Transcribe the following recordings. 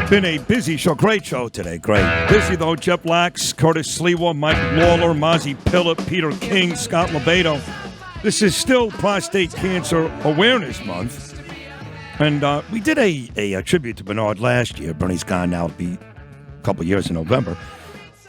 Been a busy show, great show today, great. Busy though, Jeff Lax, Curtis Sliwa, Mike Lawler, Mozzie Pillett, Peter King, Scott Lebedo. This is still Prostate Cancer Awareness Month. And we did a tribute to Bernard last year. Bernie's gone now, it'll be a couple years in November.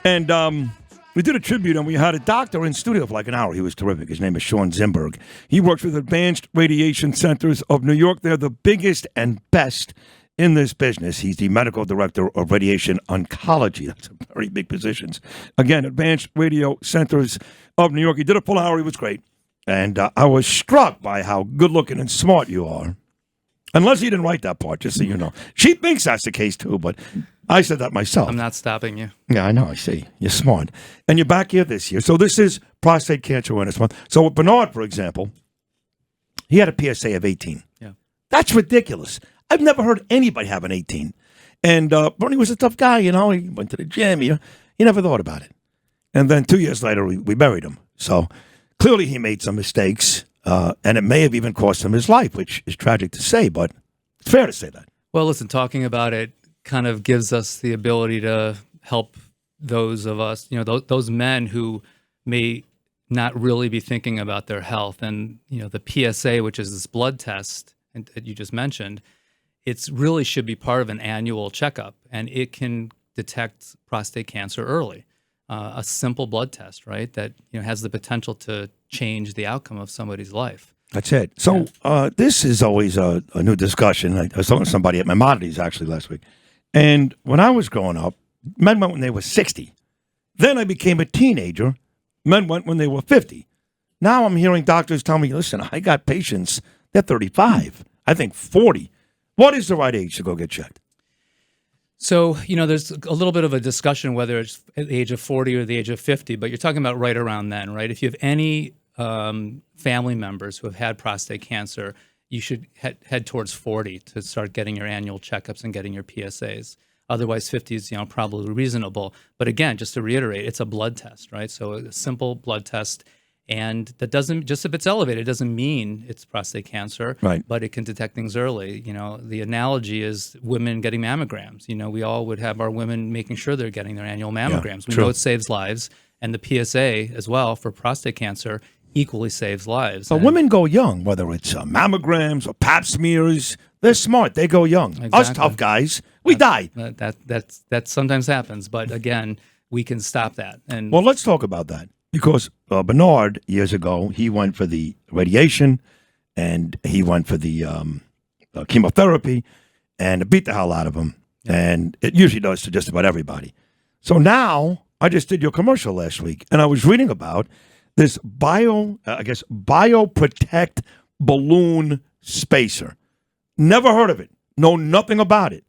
And we did a tribute, and we had a doctor in studio for like an hour. He was terrific. His name is Shawn Zimberg. He works with Advanced Radiation Centers of New York. They're the biggest and best in this business. He's the medical director of radiation oncology. That's a very big position. Again, Advanced Radio Centers of New York. He did a full hour. He was great. And I was struck by how good-looking and smart you are. And Leslie didn't write that part, just so you know. She thinks that's the case, too, but I said that myself. I'm not stopping you. Yeah, I know. I see. You're smart. And you're back here this year. So this is Prostate Cancer Awareness Month. So with Bernard, for example, he had a PSA of 18. Yeah. That's ridiculous. I've never heard anybody have an 18. And Bernie was a tough guy, you know. He went to the gym. He never thought about it. And then 2 years later, we buried him. So clearly he made some mistakes, and it may have even cost him his life, which is tragic to say, but it's fair to say that. Well, listen, talking about it kind of gives us the ability to help those of us, those men who may not really be thinking about their health. And, the PSA, which is this blood test that you just mentioned, it really should be part of an annual checkup, and it can detect prostate cancer early. A simple blood test, right, that has the potential to change the outcome of somebody's life. That's it. So this is always a new discussion. I was talking to somebody at Maimonides actually last week. And when I was growing up, men went when they were 60. Then I became a teenager. Men went when they were 50. Now I'm hearing doctors tell me, listen, I got patients, they're 35, I think 40. What is the right age to go get checked? So, there's a little bit of a discussion whether it's at the age of 40 or the age of 50, but you're talking about right around then, right? If you have any family members who have had prostate cancer, you should head towards 40 to start getting your annual checkups and getting your PSAs. Otherwise, 50 is, probably reasonable. But again, just to reiterate, it's a blood test, right? So a simple blood test. And that doesn't, just if it's elevated, it doesn't mean it's prostate cancer, right? But it can detect things early. The analogy is women getting mammograms. We all would have our women making sure they're getting their annual mammograms. We know it saves lives. And the PSA as well for prostate cancer equally saves lives. But women go young, whether it's mammograms or pap smears. They're smart. They go young. Exactly. Us tough guys, we die. That sometimes happens. But again, we can stop that. And well, let's talk about that. Because Bernard, years ago, he went for the radiation and he went for the chemotherapy, and it beat the hell out of him. And it usually does to just about everybody. So now, I just did your commercial last week, and I was reading about this BioProtect balloon spacer. Never heard of it. Know nothing about it.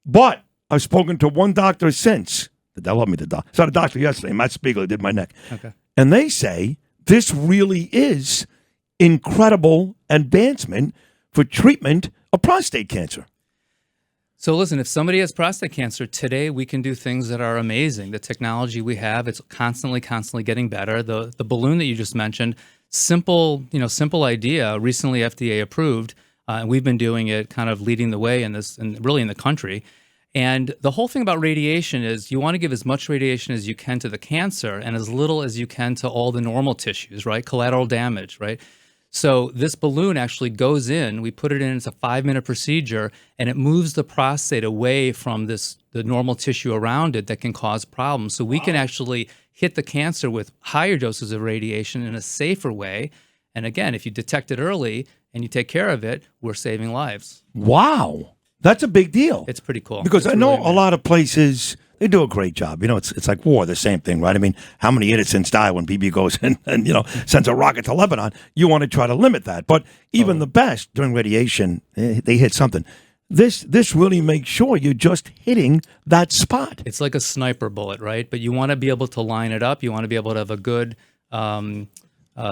But I've spoken to one doctor since. They love me to die. Saw the doctor yesterday, Matt Spiegel, did my neck. Okay. And they say this really is incredible advancement for treatment of prostate cancer. So listen, if somebody has prostate cancer, today we can do things that are amazing. The technology we have, it's constantly getting better. The balloon that you just mentioned, simple idea, recently FDA approved. And we've been doing it, kind of leading the way in this, and really in the country. And the whole thing about radiation is you want to give as much radiation as you can to the cancer and as little as you can to all the normal tissues, right? Collateral damage, right? So this balloon actually goes in, we put it in, it's a 5-minute procedure, and it moves the prostate away from the normal tissue around it that can cause problems. So we can actually hit the cancer with higher doses of radiation in a safer way. And again, if you detect it early and you take care of it, we're saving lives. Wow. That's a big deal. It's pretty cool. Because I know a lot of places, they do a great job. It's like war, the same thing, right? I mean, how many innocents die when BB goes in and sends a rocket to Lebanon? You want to try to limit that. But even the best during radiation, they hit something. This really makes sure you're just hitting that spot. It's like a sniper bullet, right? But you want to be able to line it up. You want to be able to have a good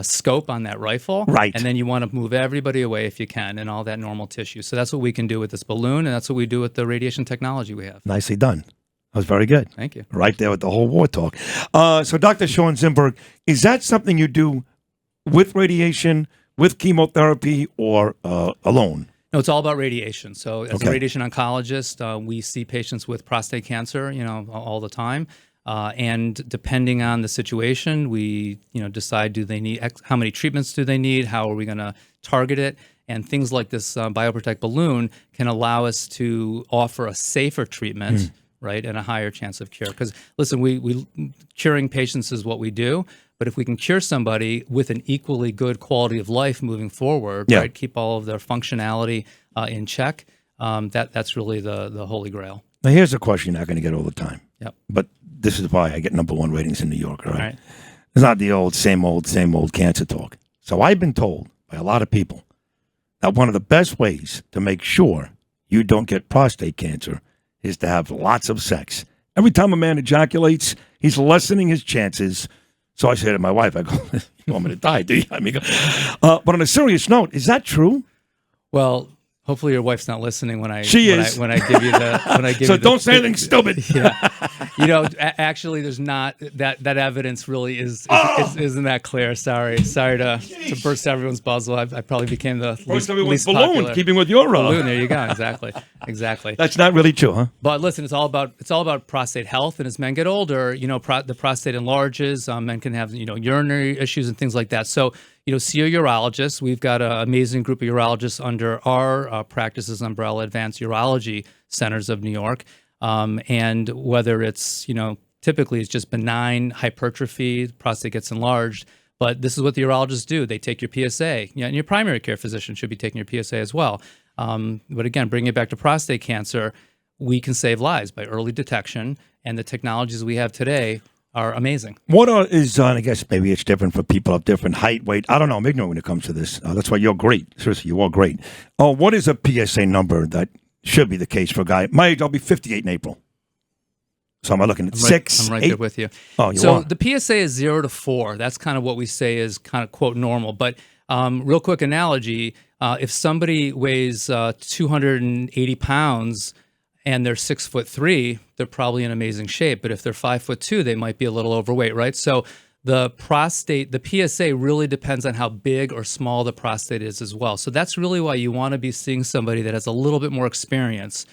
scope on that rifle. Right. And then you want to move everybody away if you can and all that normal tissue. So that's what we can do with this balloon, and that's what we do with the radiation technology we have. Nicely done. That was very good. Thank you. Right there with the whole war talk. So Dr. Shawn Zimberg, is that something you do with radiation, with chemotherapy, or alone? No, it's all about radiation. So as Okay. a radiation oncologist, we see patients with prostate cancer, all the time. And depending on the situation, we, decide do they need how many treatments do they need? How are we going to target it? And things like this BioProtect balloon can allow us to offer a safer treatment, right, and a higher chance of cure. Because listen, we curing patients is what we do. But if we can cure somebody with an equally good quality of life moving forward, right, keep all of their functionality in check, that's really the holy grail. Now, here's a question you're not going to get all the time. Yep. But this is why I get #1 ratings in New York, right? Right. It's not the same old cancer talk. So I've been told by a lot of people that one of the best ways to make sure you don't get prostate cancer is to have lots of sex. Every time a man ejaculates, he's lessening his chances. So I say to my wife, I go, you want me to die, do you? I mean, but on a serious note, is that true? Well, hopefully your wife's not listening when I when I give you the So don't say anything stupid. Yeah. Actually, there's not that evidence really isn't that clear. Sorry to burst everyone's bubble. I probably became the least balloon, popular. keeping with your balloon. There you go. Exactly. That's not really true, huh? But listen, it's all about prostate health, and as men get older, the prostate enlarges. Men can have urinary issues and things like that. So see a urologist. We've got an amazing group of urologists under our practices umbrella, Advanced Urology Centers of New York. And whether it's, typically it's just benign hypertrophy, prostate gets enlarged, but this is what the urologists do. They take your PSA, and your primary care physician should be taking your PSA as well. But again, bringing it back to prostate cancer, we can save lives by early detection, and the technologies we have today are amazing. I guess maybe it's different for people of different height, weight. I don't know. I'm ignorant when it comes to this. That's why you're great. Seriously, you are great. What is a PSA number that should be the case for a guy? My age, I'll be 58 in April. So am I looking at 6, I'm right 8? there with you. Oh, you so are. The PSA is 0 to 4. That's kind of what we say is kind of, quote, normal. But real quick analogy, if somebody weighs 280 pounds and they're 6'3", they're probably in amazing shape. But if they're 5'2", they might be a little overweight, right? So the PSA really depends on how big or small the prostate is as well. So that's really why you want to be seeing somebody that has a little bit more experience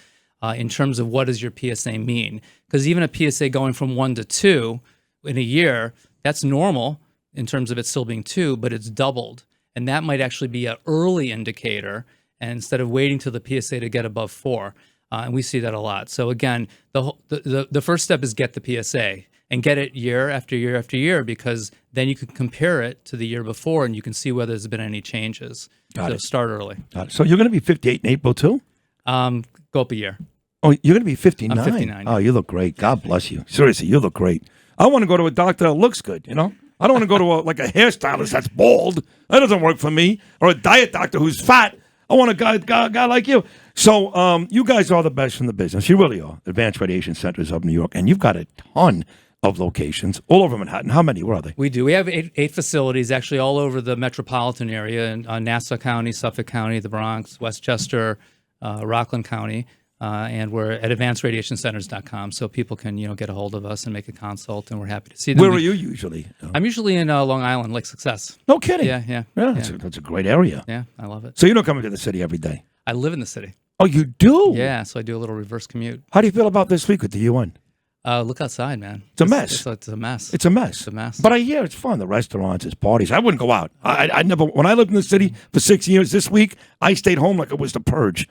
in terms of what does your PSA mean. Because even a PSA going from 1 to 2 in a year, that's normal in terms of it still being 2, but it's doubled. And that might actually be an early indicator, and instead of waiting till the PSA to get above 4. And we see that a lot. So again, the first step is get the PSA and get it year after year after year, because then you can compare it to the year before and you can see whether there's been any changes. So start early. Got it. So you're going to be 58 in April too? Go up a year. Oh, you're going to be 59? I'm 59. Oh, you look great. God bless you. Seriously, you look great. I want to go to a doctor that looks good, I don't want to go to a hairstylist that's bald. That doesn't work for me. Or a diet doctor who's fat. I want a guy like you. So you guys are the best in the business. You really are. Advanced Radiation Centers of New York. And you've got a ton of locations all over Manhattan. How many? Where are they? We do. We have eight facilities actually all over the metropolitan area in Nassau County, Suffolk County, the Bronx, Westchester, Rockland County. And we're at advancedradiationcenters.com, so people can get a hold of us and make a consult, and we're happy to see them. Where are you usually? I'm usually in Long Island, Lake Success. No kidding. Yeah. That's a great area. Yeah, I love it. So you don't come into the city every day? I live in the city. Oh, you do? Yeah, so I do a little reverse commute. How do you feel about this week with the UN? Look outside, man. It's a mess. It's a mess. It's a mess. It's a mess. But I hear it's fun. The restaurants, it's parties. I wouldn't go out. I never. When I lived in the city for 6 years, this week I stayed home like it was the purge.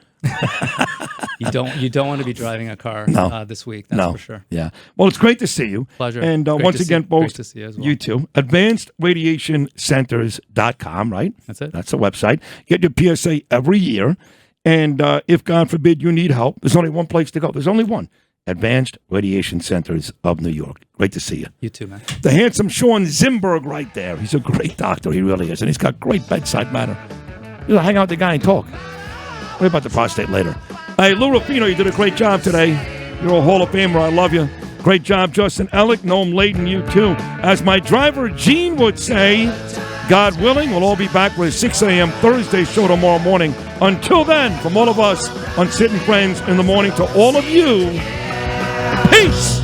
You don't want to be driving a car this week. That's for sure. Yeah. Well, it's great to see you. Pleasure. And once again, folks, to see you, as well. you too. AdvancedRadiationCenters.com, right? That's it. That's the website. Get your PSA every year. And if, God forbid, you need help, there's only one place to go. There's only one. Advanced Radiation Centers of New York. Great to see you. You too, man. The handsome Shawn Zimberg right there. He's a great doctor. He really is. And he's got great bedside manner. You hang out with the guy and talk. Worry about the prostate later. Hey, Lou Rufino, you did a great job today. You're a Hall of Famer. I love you. Great job, Justin Ellick. Noam Layton, you too. As my driver, Gene, would say, God willing, we'll all be back with a 6 a.m. Thursday show tomorrow morning. Until then, from all of us on Sitting Friends in the Morning to all of you, peace!